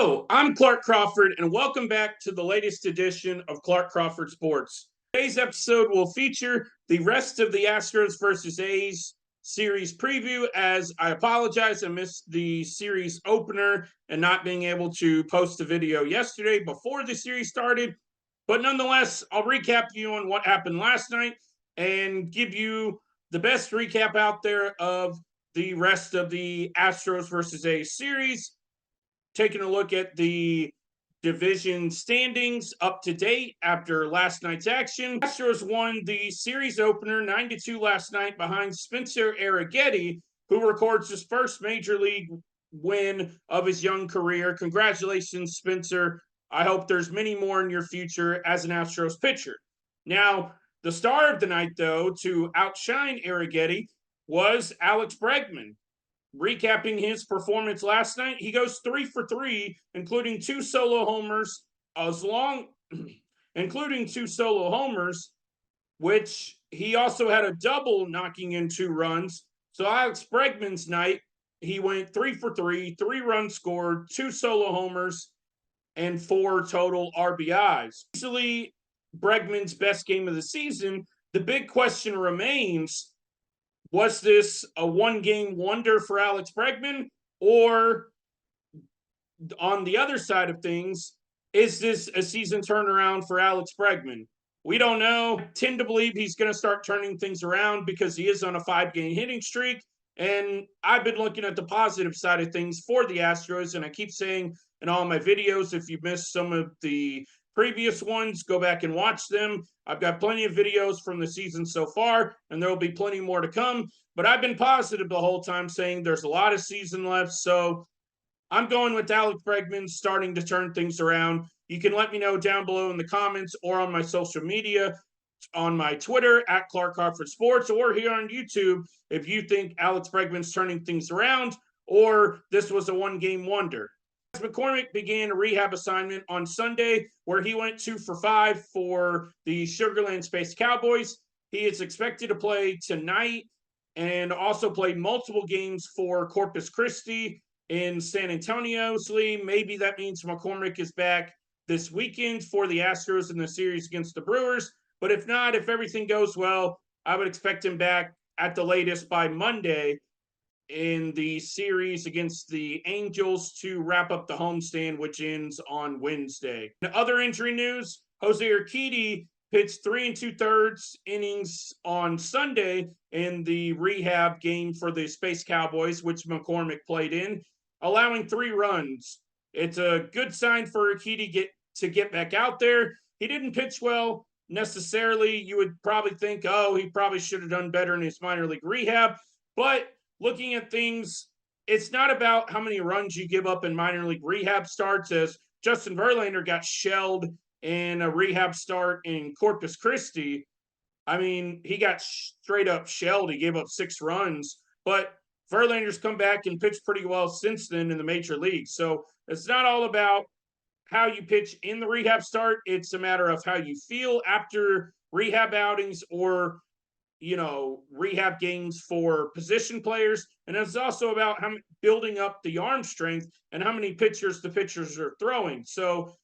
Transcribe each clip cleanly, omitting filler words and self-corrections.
Hello, I'm Clark Crawford, and welcome back to the latest edition of Clark Crawford Sports. Today's episode will feature the rest of the Astros versus A's series preview, as I apologize, I missed the series opener and not being able to post a video yesterday before the series started. But nonetheless, I'll recap you on what happened last night and give you the best recap out there of the rest of the Astros versus A's series. Taking a look at the division standings up to date after last night's action. Astros won the series opener 9-2 last night behind Spencer Arrighetti, who records his first major league win of his young career. Congratulations, Spencer. I hope there's many more in your future as an Astros pitcher. Now, the star of the night, though, to outshine Arrighetti was Alex Bregman. Recapping his performance last night, he goes 3 for 3, including two solo homers, which he also had a double knocking in 2 runs. So Alex Bregman's night, he went 3 for 3, 3 runs scored, 2 solo homers, and 4 total RBIs. Easily Bregman's best game of the season. The big question remains, was this a one-game wonder for Alex Bregman? Or on the other side of things, is this a season turnaround for Alex Bregman? We don't know. I tend to believe he's going to start turning things around because he is on a 5-game hitting streak. And I've been looking at the positive side of things for the Astros. And I keep saying in all my videos, if you missed some of the previous ones, go back and watch them. I've got plenty of videos from the season so far, and there will be plenty more to come. But I've been positive the whole time, saying there's a lot of season left. So I'm going with Alex Bregman starting to turn things around. You can let me know down below in the comments or on my social media, on my Twitter, at Clark Crawford Sports, or here on YouTube, if you think Alex Bregman's turning things around or this was a one-game wonder. McCormick began a rehab assignment on Sunday where he went 2 for 5 for the Sugarland Space Cowboys. He is expected to play tonight and also played multiple games for Corpus Christi in San Antonio. So maybe that means McCormick is back this weekend for the Astros in the series against the Brewers. But if not, if everything goes well, I would expect him back at the latest by Monday in the series against the Angels to wrap up the homestand, which ends on Wednesday. In other injury news, Jose Urquidy pitched 3 2/3 innings on Sunday in the rehab game for the Space Cowboys, which McCormick played in, allowing 3 runs. It's a good sign for Urquidy to get back out there. He didn't pitch well necessarily. You would probably think, oh, he probably should have done better in his minor league rehab, but looking at things, it's not about how many runs you give up in minor league rehab starts, as Justin Verlander got shelled in a rehab start in Corpus Christi. I mean, he got straight up shelled. He gave up 6 runs, but Verlander's come back and pitched pretty well since then in the major leagues. So it's not all about how you pitch in the rehab start. It's a matter of how you feel after rehab outings or rehab games for position players. And it's also about building up the arm strength and how many pitchers the pitchers are throwing. So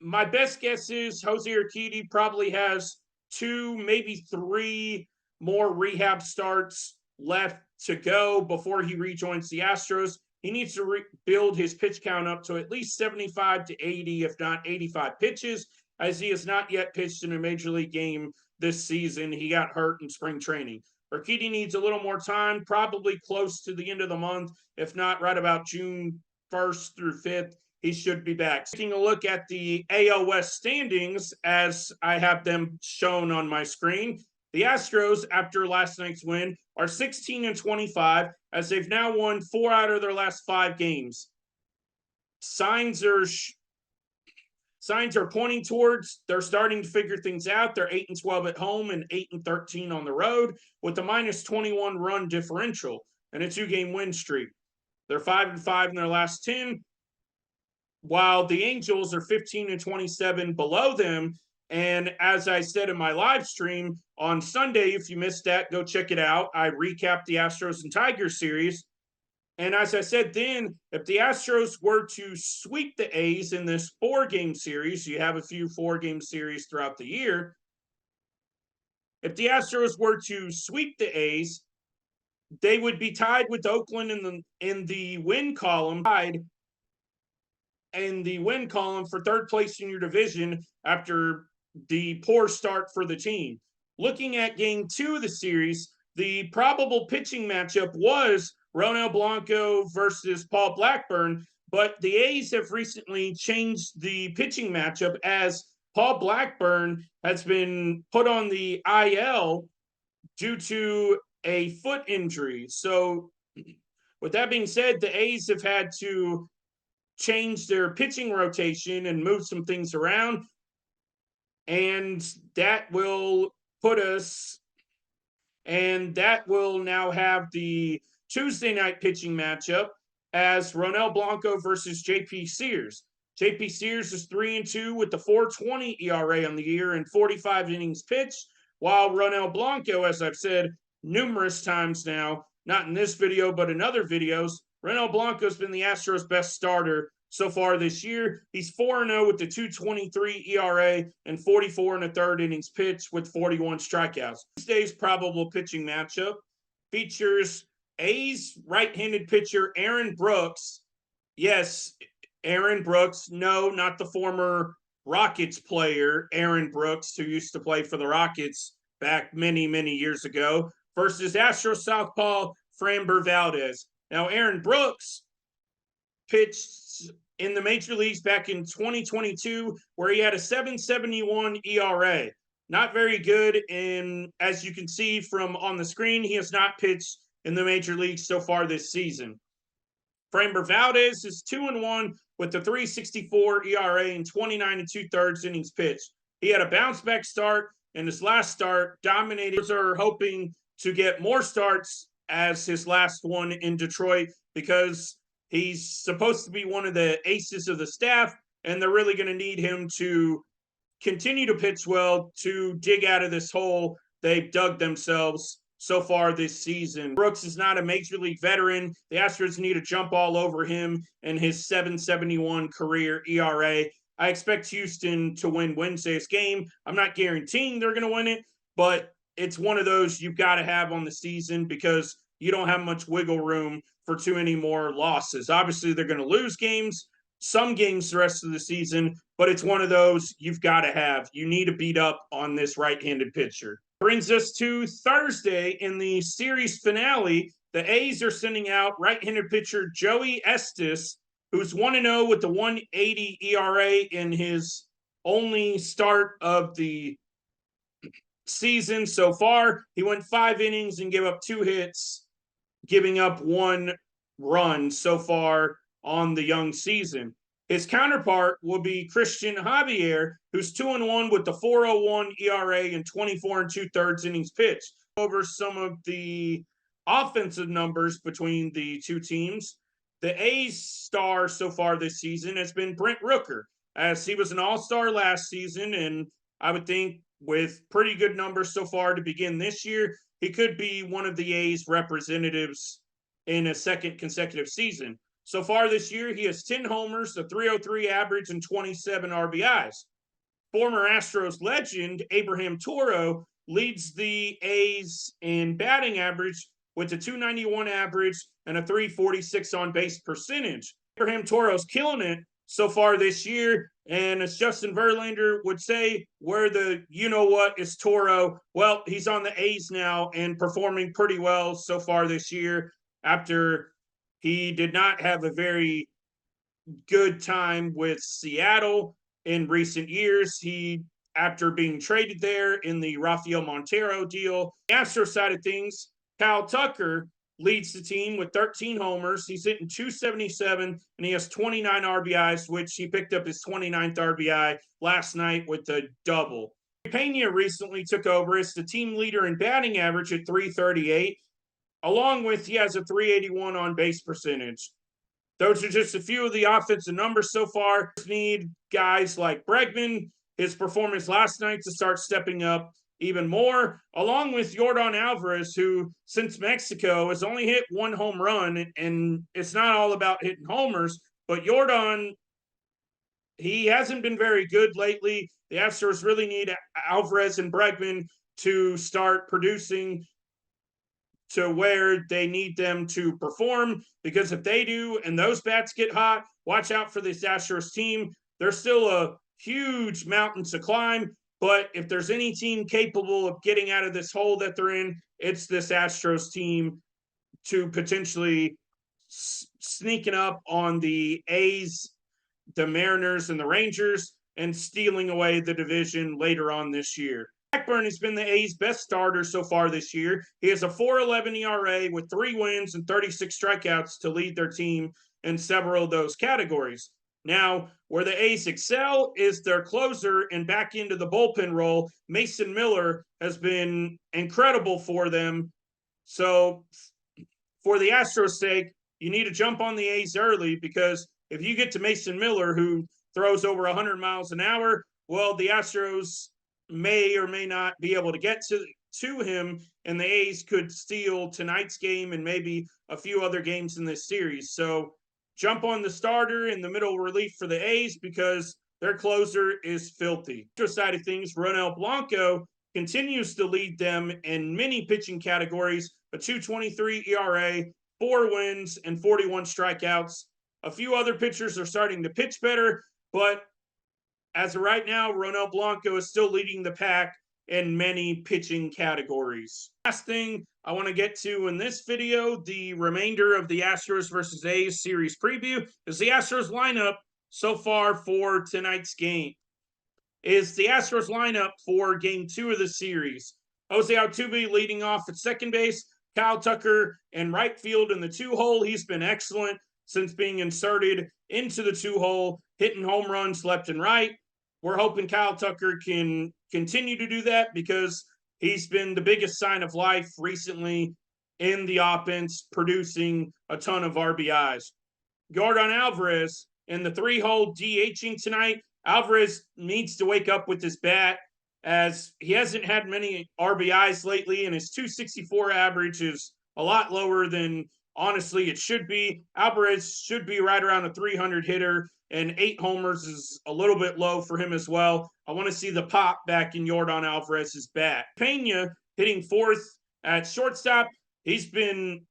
my best guess is Jose Urquidy probably has 2, maybe 3 more rehab starts left to go before he rejoins the Astros. He needs to build his pitch count up to at least 75 to 80, if not 85 pitches, as he has not yet pitched in a major league game this season. He got hurt in spring training. Urquidy needs a little more time, probably close to the end of the month, if not right about June 1st through 5th. He should be back. Taking a look at the AL West standings as I have them shown on my screen, the Astros, after last night's win, are 16-25, as they've now won 4 out of their last 5 games. Signs are pointing towards they're starting to figure things out. They're 8-12 at home and 8-13 on the road with a -21 run differential and a 2-game win streak. They're 5-5 in their last 10, while the Angels are 15-27 below them. And as I said in my live stream on Sunday, if you missed that, go check it out. I recapped the Astros and Tigers series. And as I said then, if the Astros were to sweep the A's in this 4-game series, you have a few 4-game series throughout the year. If the Astros were to sweep the A's, they would be tied with Oakland in the win column, for third place in your division after the poor start for the team. Looking at game 2 of the series, the probable pitching matchup was Ronel Blanco versus Paul Blackburn, but the A's have recently changed the pitching matchup as Paul Blackburn has been put on the IL due to a foot injury. So, with that being said, the A's have had to change their pitching rotation and move some things around. And that will now have the Tuesday night pitching matchup as Ronel Blanco versus JP Sears. JP Sears is 3-2 with the 4.20 ERA on the year and 45 innings pitched, while Ronel Blanco, as I've said numerous times now, not in this video but in other videos, Ronel Blanco's been the Astros' best starter so far this year. He's 4-0 with the 2.23 ERA and 44 1/3 innings pitched with 41 strikeouts. Tuesday's probable pitching matchup features A's right-handed pitcher Aaron Brooks. Yes, Aaron Brooks. No, not the former Rockets player Aaron Brooks, who used to play for the Rockets back many, many years ago, versus Astros southpaw Framber Valdez. Now, Aaron Brooks pitched in the major leagues back in 2022, where he had a 7.71 ERA. Not very good, and as you can see from on the screen, he has not pitched in the major leagues so far this season. Framber Valdez is 2-1 with the 3.64 ERA and 29 2/3 innings pitched. He had a bounce back start, and his last start dominated. Are hoping to get more starts as his last one in Detroit because he's supposed to be one of the aces of the staff, and they're really going to need him to continue to pitch well to dig out of this hole they've dug themselves so far this season. Brooks is not a major league veteran. The Astros need to jump all over him and his 7.71 career ERA. I expect Houston to win Wednesday's game. I'm not guaranteeing they're going to win it, but it's one of those you've got to have on the season because you don't have much wiggle room for too many more losses. Obviously, they're going to lose games, some games the rest of the season, but it's one of those you've got to have. You need to beat up on this right-handed pitcher. Brings us to Thursday in the series finale. The A's are sending out right-handed pitcher Joey Estes, who's 1-0 with the 1.80 ERA in his only start of the season so far. He went 5 innings and gave up 2 hits, giving up 1 run so far on the young season. His counterpart will be Christian Javier, who's 2-1 with the 4.01 ERA and 24 2/3 innings pitched. Over some of the offensive numbers between the two teams, the A's star so far this season has been Brent Rooker, as he was an all-star last season, and I would think with pretty good numbers so far to begin this year, he could be one of the A's representatives in a second consecutive season. So far this year, he has 10 homers, a 3.03 average, and 27 RBIs. Former Astros legend Abraham Toro leads the A's in batting average with a 291 average and a 346 on base percentage. Abraham Toro's killing it so far this year, and as Justin Verlander would say, where the you-know-what is Toro? Well, he's on the A's now and performing pretty well so far this year after he did not have a very good time with Seattle in recent years. After being traded there in the Rafael Montero deal, the Astros side of things, Kyle Tucker leads the team with 13 homers. He's hitting .277, and he has 29 RBIs, which he picked up his 29th RBI last night with a double. Pena recently took over as the team leader in batting average at .338, along with he has a .381 on base percentage. Those are just a few of the offensive numbers so far. Need guys like Bregman, his performance last night, to start stepping up even more, along with Yordan Alvarez, who since Mexico has only hit one home run, and it's not all about hitting homers, but Yordan, he hasn't been very good lately. The Astros really need Alvarez and Bregman to start producing to where they need them to perform, because if they do and those bats get hot, watch out for this Astros team. They're still a huge mountain to climb, but if there's any team capable of getting out of this hole that they're in, it's this Astros team to potentially sneaking up on the A's, the Mariners, and the Rangers and stealing away the division later on this year. Blackburn has been the A's best starter so far this year. He has a 4.11 ERA with 3 wins and 36 strikeouts to lead their team in several of those categories. Now, where the A's excel is their closer and back into the bullpen role. Mason Miller has been incredible for them. So, for the Astros' sake, you need to jump on the A's early, because if you get to Mason Miller, who throws over 100 miles an hour, well, the Astros may or may not be able to get to him, and the A's could steal tonight's game and maybe a few other games in this series. So jump on the starter in the middle relief for the A's, because their closer is filthy. The other side of things, Ronel Blanco continues to lead them in many pitching categories, a 2.23 ERA, 4 wins, and 41 strikeouts. A few other pitchers are starting to pitch better, but as of right now, Ronel Blanco is still leading the pack in many pitching categories. Last thing I want to get to in this video, the remainder of the Astros versus A's series preview, is the Astros lineup so far for tonight's game. Is the Astros lineup for game 2 of the series. Jose Altuve leading off at second base, Kyle Tucker in right field in the 2-hole. He's been excellent since being inserted into the 2-hole, hitting home runs left and right. We're hoping Kyle Tucker can continue to do that, because he's been the biggest sign of life recently in the offense, producing a ton of RBIs. Yordan Alvarez in the 3-hole DHing tonight. Alvarez needs to wake up with his bat, as he hasn't had many RBIs lately, and his 264 average is a lot lower than honestly it should be. Alvarez should be right around a 300 hitter, and 8 homers is a little bit low for him as well. I want to see the pop back in Yordan Alvarez's bat. Pena hitting 4th at shortstop. He's been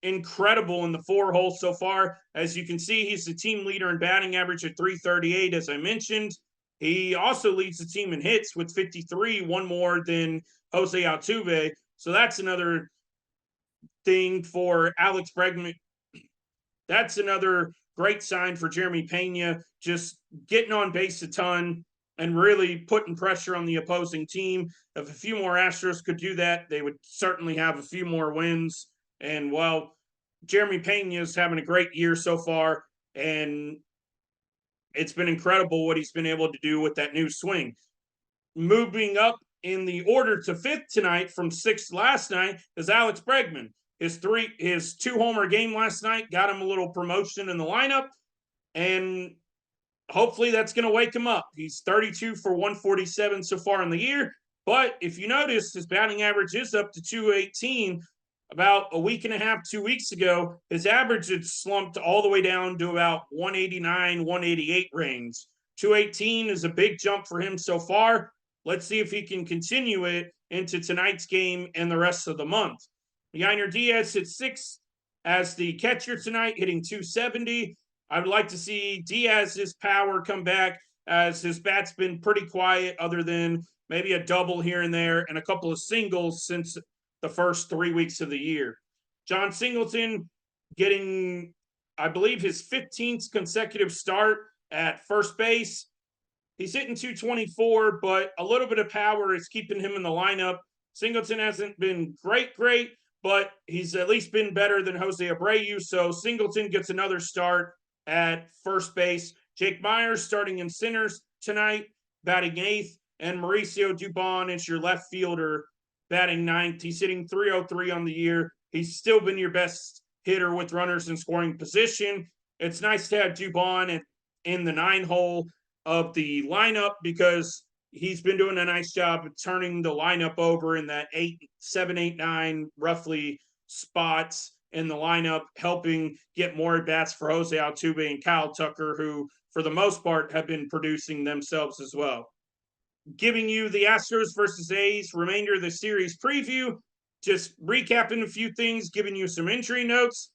incredible in the 4-hole so far. As you can see, he's the team leader in batting average at 338, as I mentioned. He also leads the team in hits with 53, one more than Jose Altuve. So that's another thing for Alex Bregman. That's another great sign for Jeremy Pena, just getting on base a ton and really putting pressure on the opposing team. If a few more Astros could do that, they would certainly have a few more wins. And, well, Jeremy Pena is having a great year so far, and it's been incredible what he's been able to do with that new swing. Moving up in the order to 5th tonight from 6th last night is Alex Bregman. His 2-homer game last night got him a little promotion in the lineup, and hopefully that's going to wake him up. He's 32 for 147 so far in the year, but if you notice, his batting average is up to 218. About a week and a half, 2 weeks ago, his average had slumped all the way down to about 189, 188 range. 218 is a big jump for him so far. Let's see if he can continue it into tonight's game and the rest of the month. Yainer Diaz hits 6th as the catcher tonight, hitting 270. I would like to see Diaz's power come back, as his bat's been pretty quiet, other than maybe a double here and there and a couple of singles since the first 3 weeks of the year. John Singleton getting, I believe, his 15th consecutive start at first base. He's hitting 224, but a little bit of power is keeping him in the lineup. Singleton hasn't been great, but he's at least been better than Jose Abreu, so Singleton gets another start at first base. Jake Myers starting in center tonight, batting 8th, and Mauricio Dubon is your left fielder, batting 9th. He's hitting 303 on the year. He's still been your best hitter with runners in scoring position. It's nice to have Dubon in the 9-hole of the lineup, because he's been doing a nice job of turning the lineup over in that 8, 7, 8, 9 roughly spots in the lineup, helping get more at bats for Jose Altuve and Kyle Tucker, who for the most part have been producing themselves as well. Giving you the Astros versus A's remainder of the series preview, just recapping a few things, giving you some injury notes.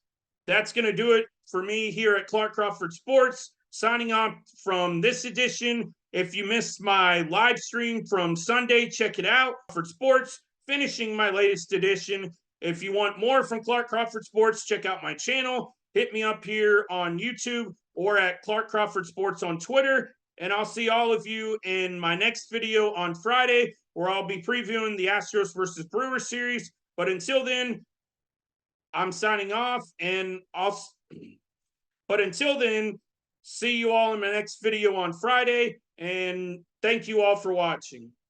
That's going to do it for me here at Clark Crawford Sports. Signing off from this edition. If you missed my live stream from Sunday, check it out. For Sports, finishing my latest edition. If you want more from Clark Crawford Sports, check out my channel. Hit me up here on YouTube or at Clark Crawford Sports on Twitter. And I'll see all of you in my next video on Friday, where I'll be previewing the Astros versus Brewers series. But until then, I'm signing off, and but until then, see you all in my next video on Friday, and thank you all for watching.